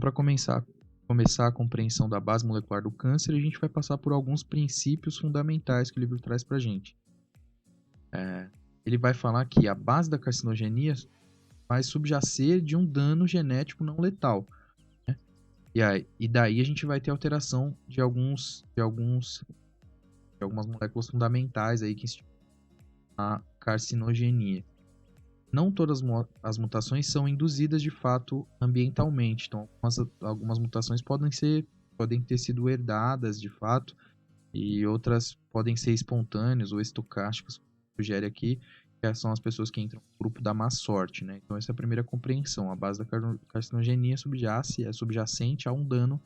para começar a compreensão da base molecular do câncer, a gente vai passar por alguns princípios fundamentais que o livro traz para a gente. Ele vai falar que a base da carcinogenia vai subjacer de um dano genético não letal, né? E daí a gente vai ter alteração de algumas moléculas fundamentais aí que estimulam a carcinogenia. Não todas as mutações são induzidas de fato ambientalmente, então algumas mutações podem ter sido herdadas de fato, e outras podem ser espontâneas ou estocásticas, sugere aqui, que são as pessoas que entram no grupo da má sorte, né? Então essa é a primeira compreensão. A base da carcinogenia é subjacente a um dano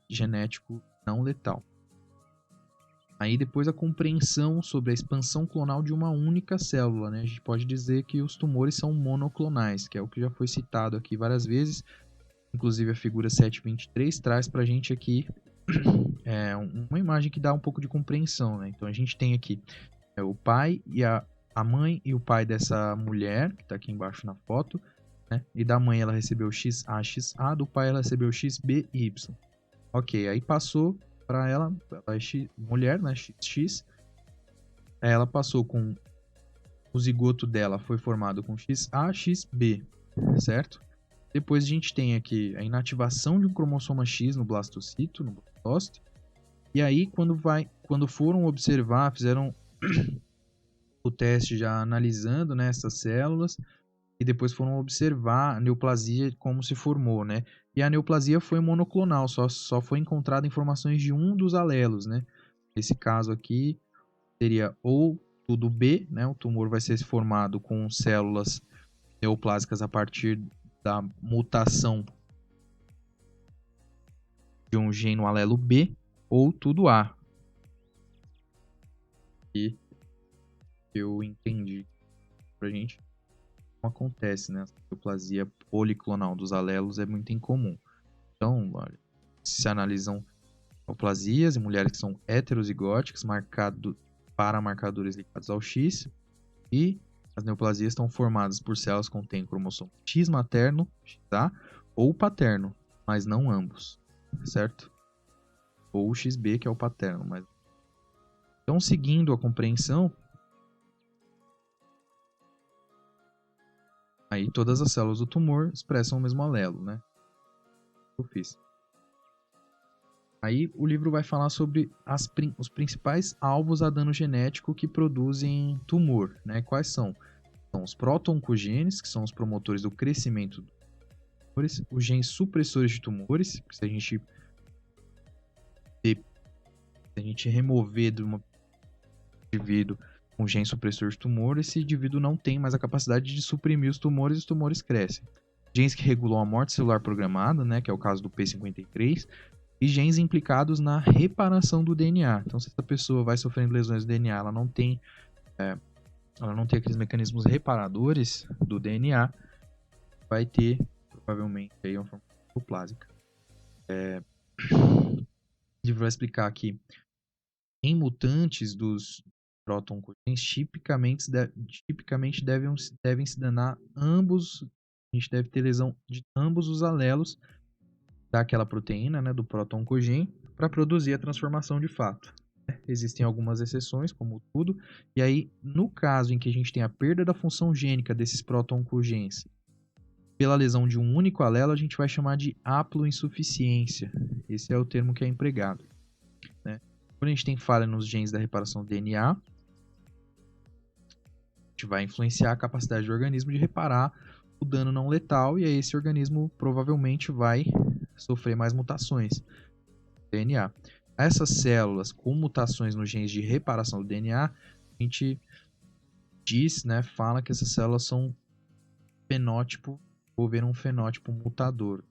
genético não letal. Aí depois a compreensão sobre a expansão clonal de uma única célula, né? A gente pode dizer que os tumores são monoclonais, que é o que já foi citado aqui várias vezes. Inclusive a figura 723 traz pra gente aqui uma imagem que dá um pouco de compreensão, né? Então a gente tem aqui o pai e a mãe e o pai dessa mulher, que está aqui embaixo na foto, né? E da mãe ela recebeu XAXA, do pai ela recebeu XBY. Ok, aí passou para ela é mulher, né? XX. Ela passou com o zigoto dela, foi formado com XAXB, certo? Depois a gente tem aqui a inativação de um cromossoma X no blastocito, no blastocito. E aí, quando foram observar, fizeram o teste já analisando, né, essas células, e depois foram observar a neoplasia como se formou, né? E a neoplasia foi monoclonal, só foi encontrada informações de um dos alelos, né? Nesse caso aqui, seria ou tudo B, né? O tumor vai ser formado com células neoplásicas a partir da mutação de um gene no alelo B, ou tudo A. E eu entendi pra gente como acontece, né? A neoplasia policlonal dos alelos é muito incomum. Então, se analisam neoplasias em mulheres que são heterozigóticas, para marcadores ligados ao X, e as neoplasias estão formadas por células que contêm cromossomo X materno, XA, ou paterno, mas não ambos, certo? Ou o XB, que é o paterno. Mas... Então, seguindo a compreensão, aí todas as células do tumor expressam o mesmo alelo, né? Eu fiz. Aí o livro vai falar sobre os principais alvos a dano genético que produzem tumor, né? Quais são? São os proto-oncogenes, que são os promotores do crescimento dos tumores, os genes supressores de tumores, que se a gente remover de um indivíduo um gene supressor de tumor, esse indivíduo não tem mais a capacidade de suprimir os tumores crescem. Genes que regulam a morte celular programada, né, que é o caso do P53, e genes implicados na reparação do DNA. Então, se essa pessoa vai sofrendo lesões do DNA, ela não tem aqueles mecanismos reparadores do DNA, vai ter, provavelmente, aí uma forma neoplásica. O livro vai explicar que em mutantes dos proto-oncogenes, tipicamente devem se danar ambos, a gente deve ter lesão de ambos os alelos daquela proteína, né, do proto-oncogene, para produzir a transformação de fato. Existem algumas exceções, como tudo, e aí, no caso em que a gente tem a perda da função gênica desses proto-oncogenes pela lesão de um único alelo, a gente vai chamar de haploinsuficiência. Esse é o termo que é empregado, né? Quando a gente tem falha nos genes da reparação do DNA, a gente vai influenciar a capacidade do organismo de reparar o dano não letal, e aí esse organismo provavelmente vai sofrer mais mutações no DNA. Essas células com mutações nos genes de reparação do DNA, a gente diz, né, fala que essas células são fenótipo, ou ver um fenótipo mutador,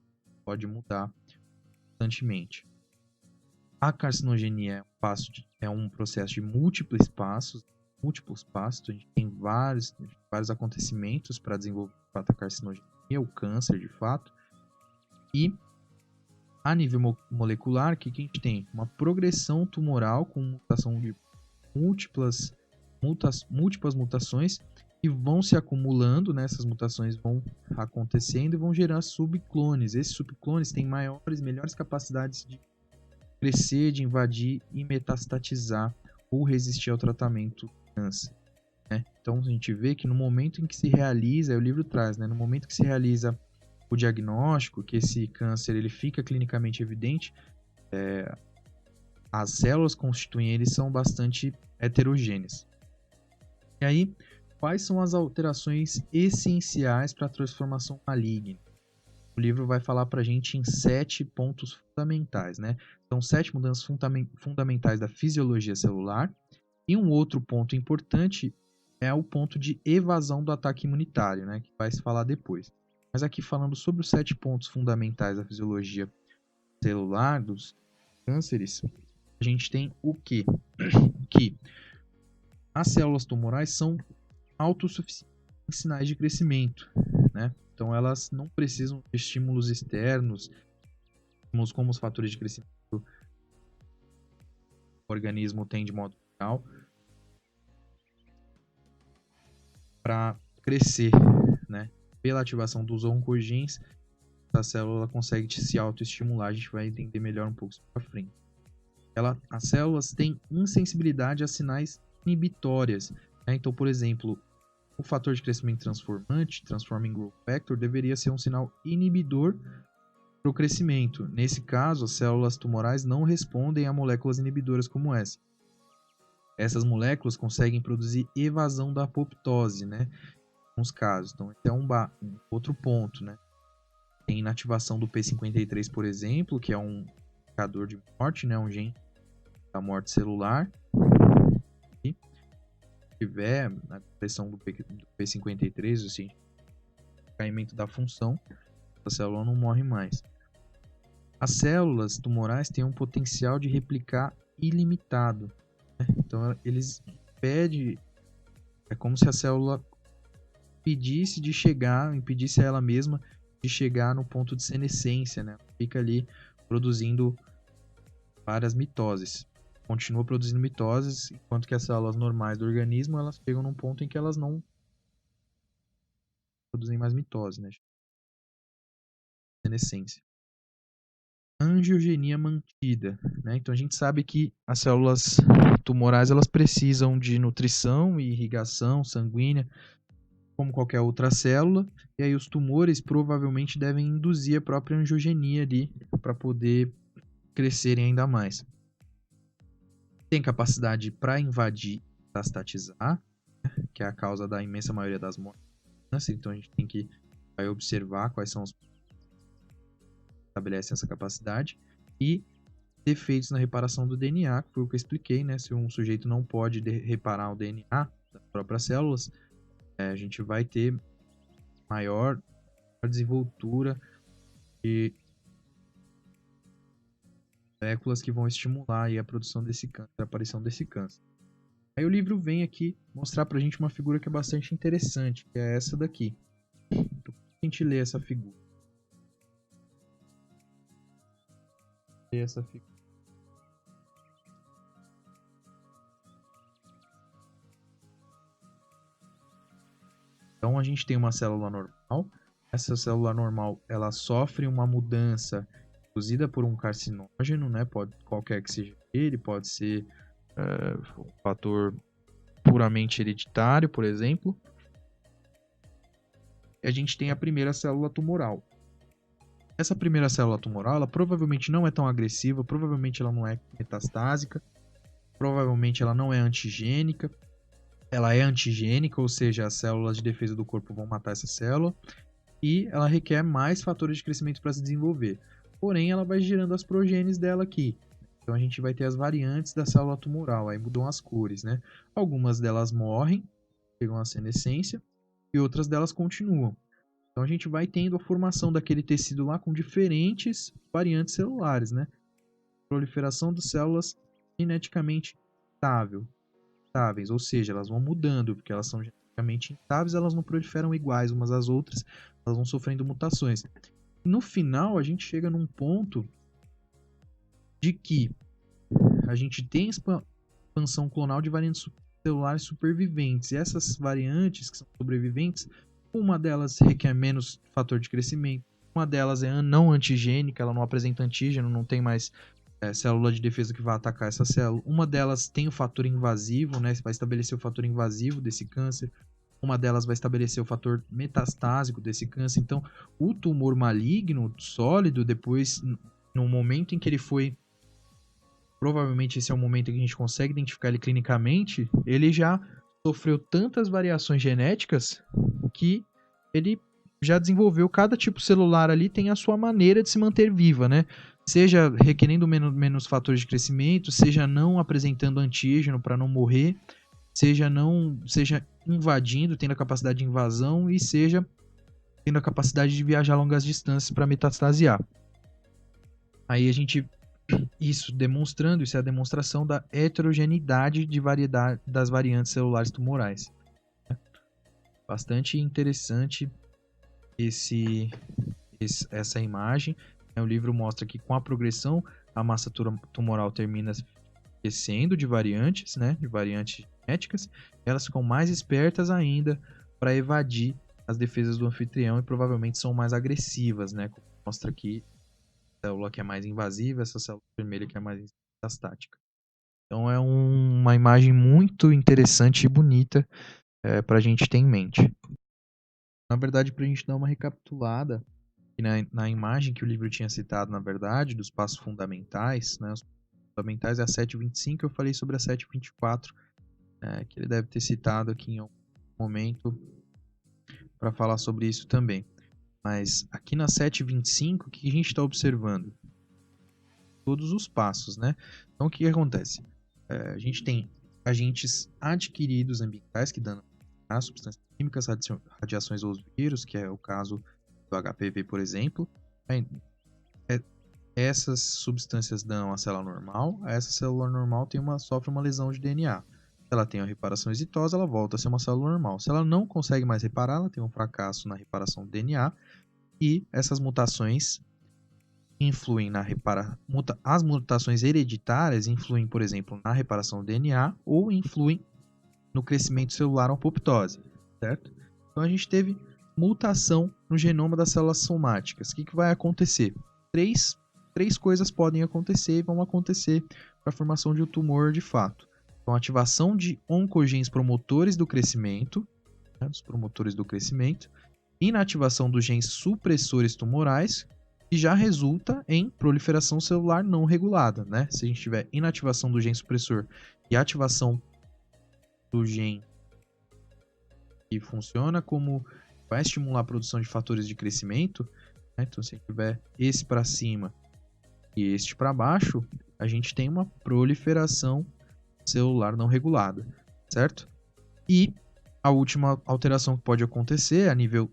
pode mudar constantemente. A carcinogenia é um processo de múltiplos passos, a gente tem vários acontecimentos para desenvolver a carcinogenia, o câncer de fato, e a nível molecular, que a gente tem uma progressão tumoral com mutação de múltiplas mutações, e vão se acumulando, né? Essas mutações vão acontecendo e vão gerar subclones. Esses subclones têm melhores capacidades de crescer, de invadir e metastatizar ou resistir ao tratamento do câncer, né? Então a gente vê que no momento em que se realiza, o livro traz, né? No momento que se realiza o diagnóstico, que esse câncer ele fica clinicamente evidente, as células que constituem ele são bastante heterogêneas. E aí, quais são as alterações essenciais para a transformação maligna? O livro vai falar para a gente em 7 pontos fundamentais, né? São 7 mudanças fundamentais da fisiologia celular. E um outro ponto importante é o ponto de evasão do ataque imunitário, né? Que vai se falar depois. Mas aqui falando sobre os 7 pontos fundamentais da fisiologia celular dos cânceres, a gente tem o quê? Que as células tumorais são autossuficientes em sinais de crescimento, né? Então elas não precisam de estímulos externos, estímulos como os fatores de crescimento que o organismo tem de modo geral, para crescer, né? Pela ativação dos oncogenes, a célula consegue se autoestimular. A gente vai entender melhor um pouco isso para frente. As células têm insensibilidade a sinais inibitórias, né? Então, por exemplo, o fator de crescimento transformante, Transforming Growth Factor, deveria ser um sinal inibidor para o crescimento. Nesse caso, as células tumorais não respondem a moléculas inibidoras como essa. Essas moléculas conseguem produzir evasão da apoptose, né? Em alguns casos. Então, esse é um outro ponto, né? Tem inativação do P53, por exemplo, que é um indicador de morte, né? Um gene da morte celular. E se tiver a pressão do P53, assim, caimento da função, a célula não morre mais. As células tumorais têm um potencial de replicar ilimitado, né? Então eles pedem, é como se a célula impedisse a ela mesma de chegar no ponto de senescência, né? Fica ali produzindo várias mitoses. Continua produzindo mitoses, enquanto que as células normais do organismo, elas chegam num ponto em que elas não produzem mais mitose, né? Senescência. Angiogenia mantida, né? Então a gente sabe que as células tumorais elas precisam de nutrição e irrigação sanguínea, como qualquer outra célula, e aí os tumores provavelmente devem induzir a própria angiogenia ali para poder crescerem ainda mais. Tem capacidade para invadir e metastatizar, que é a causa da imensa maioria das mortes. Então a gente tem que observar quais são os que estabelecem essa capacidade e defeitos na reparação do DNA, que foi o que eu expliquei, né? Se um sujeito não pode reparar o DNA das próprias células, a gente vai ter maior desenvoltura de moléculas que vão estimular aí a produção desse câncer, a aparição desse câncer. Aí o livro vem aqui mostrar pra gente uma figura que é bastante interessante, que é essa daqui. Então, a gente lê essa figura. Então a gente tem uma célula normal. Essa célula normal, ela sofre uma mudança induzida por um carcinógeno, né? Qualquer que seja ele, pode ser um fator puramente hereditário, por exemplo. E a gente tem a primeira célula tumoral. Essa primeira célula tumoral, ela provavelmente não é tão agressiva, provavelmente ela não é metastásica, provavelmente ela não é antigênica. Ela é antigênica, ou seja, as células de defesa do corpo vão matar essa célula, e ela requer mais fatores de crescimento para se desenvolver. Porém, ela vai gerando as progênies dela aqui. Então a gente vai ter as variantes da célula tumoral, aí mudam as cores, né? Algumas delas morrem, chegam à senescência, e outras delas continuam. Então a gente vai tendo a formação daquele tecido lá com diferentes variantes celulares, né? Proliferação de células geneticamente estáveis, ou seja, elas vão mudando, porque elas são geneticamente instáveis, elas não proliferam iguais umas às outras, elas vão sofrendo mutações. No final, a gente chega num ponto de que a gente tem expansão clonal de variantes celulares superviventes. E essas variantes que são sobreviventes, uma delas requer menos fator de crescimento, uma delas é não antigênica, ela não apresenta antígeno, não tem mais célula de defesa que vai atacar essa célula. Uma delas tem o fator invasivo, né? Vai estabelecer o fator invasivo desse câncer. Uma delas vai estabelecer o fator metastásico desse câncer. Então, o tumor maligno sólido, depois, no momento em que ele foi, provavelmente esse é o momento em que a gente consegue identificar ele clinicamente, ele já sofreu tantas variações genéticas que ele já desenvolveu, cada tipo celular ali tem a sua maneira de se manter viva, né? Seja requerendo menos fatores de crescimento, seja não apresentando antígeno para não morrer, seja invadindo, tendo a capacidade de invasão, e seja tendo a capacidade de viajar longas distâncias para metastasear. Aí a gente, isso é a demonstração da heterogeneidade de variedade das variantes celulares tumorais. Bastante interessante essa imagem. O livro mostra que com a progressão a massa tumoral termina esquecendo de variantes, né, de variantes genéticas, elas ficam mais espertas ainda para evadir as defesas do anfitrião e provavelmente são mais agressivas, né, como mostra aqui, a célula que é mais invasiva, essa célula vermelha que é mais metastática. Então é uma imagem muito interessante e bonita para a gente ter em mente. Na verdade, para a gente dar uma recapitulada, na imagem que o livro tinha citado, na verdade, dos passos fundamentais, né, os fundamentais é a 7.25, eu falei sobre a 7.24, que ele deve ter citado aqui em algum momento para falar sobre isso também. Mas aqui na 7.25, o que a gente está observando? Todos os passos, né? Então, o que acontece? A gente tem agentes adquiridos ambientais que dão substâncias químicas, radiações ou vírus, que é o caso do HPV, por exemplo. Essas substâncias dão a célula normal. Essa célula normal sofre uma lesão de DNA. Se ela tem uma reparação exitosa, ela volta a ser uma célula normal. Se ela não consegue mais reparar, ela tem um fracasso na reparação do DNA. E essas mutações influem as mutações hereditárias influem, por exemplo, na reparação do DNA ou influem no crescimento celular ou apoptose, certo? Então a gente teve mutação no genoma das células somáticas. O que vai acontecer? Três coisas podem acontecer e vão acontecer para a formação de um tumor de fato. Então, ativação de oncogenes promotores do crescimento, né, dos promotores do crescimento, inativação dos genes supressores tumorais, que já resulta em proliferação celular não regulada, né? Se a gente tiver inativação do gene supressor e ativação do gene que funciona como vai estimular a produção de fatores de crescimento, né? Então, se tiver esse para cima e este para baixo, a gente tem uma proliferação celular não regulada, certo? E a última alteração que pode acontecer a nível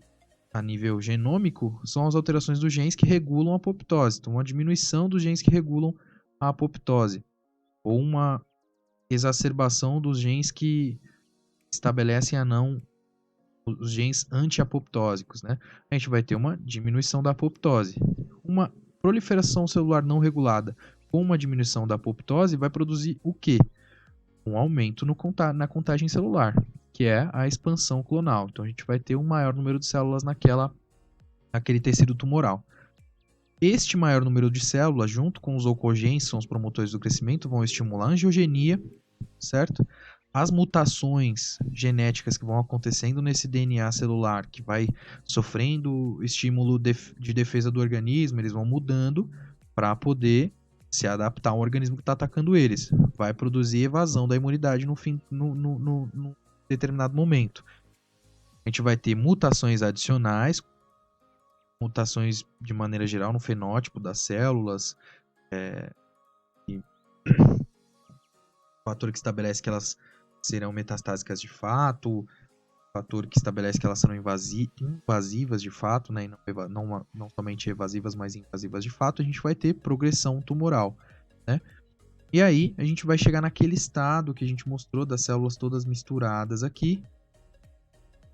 genômico são as alterações dos genes que regulam a apoptose. Então, uma diminuição dos genes que regulam a apoptose ou uma exacerbação dos genes que estabelecem os genes anti-apoptósicos, né? A gente vai ter uma diminuição da apoptose. Uma proliferação celular não regulada com uma diminuição da apoptose vai produzir o quê? Um aumento na contagem celular, que é a expansão clonal. Então a gente vai ter um maior número de células naquele tecido tumoral. Este maior número de células, junto com os oncogenes, são os promotores do crescimento, vão estimular a angiogenia, certo? As mutações genéticas que vão acontecendo nesse DNA celular, que vai sofrendo estímulo de defesa do organismo, eles vão mudando para poder se adaptar ao organismo que está atacando eles. Vai produzir evasão da imunidade no determinado momento. A gente vai ter mutações adicionais, mutações de maneira geral no fenótipo das células, fator que estabelece que elas serão metastásicas de fato, fator que estabelece que elas serão invasivas de fato, né, e não somente evasivas, mas invasivas de fato. A gente vai ter progressão tumoral, né? E aí a gente vai chegar naquele estado que a gente mostrou das células todas misturadas aqui,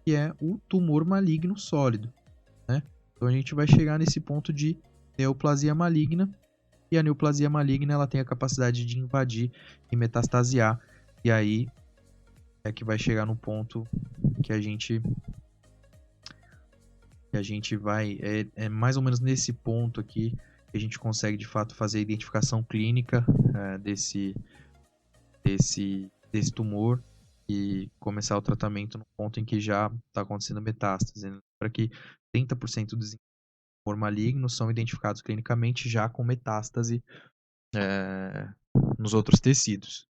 que é o tumor maligno sólido, né? Então a gente vai chegar nesse ponto de neoplasia maligna, e a neoplasia maligna ela tem a capacidade de invadir e metastasear, e aí é que vai chegar no ponto que a gente vai. É mais ou menos nesse ponto aqui que a gente consegue de fato fazer a identificação clínica desse tumor e começar o tratamento no ponto em que já está acontecendo metástase, né? Para que 30% dos tumor maligno são identificados clinicamente já com metástase nos outros tecidos.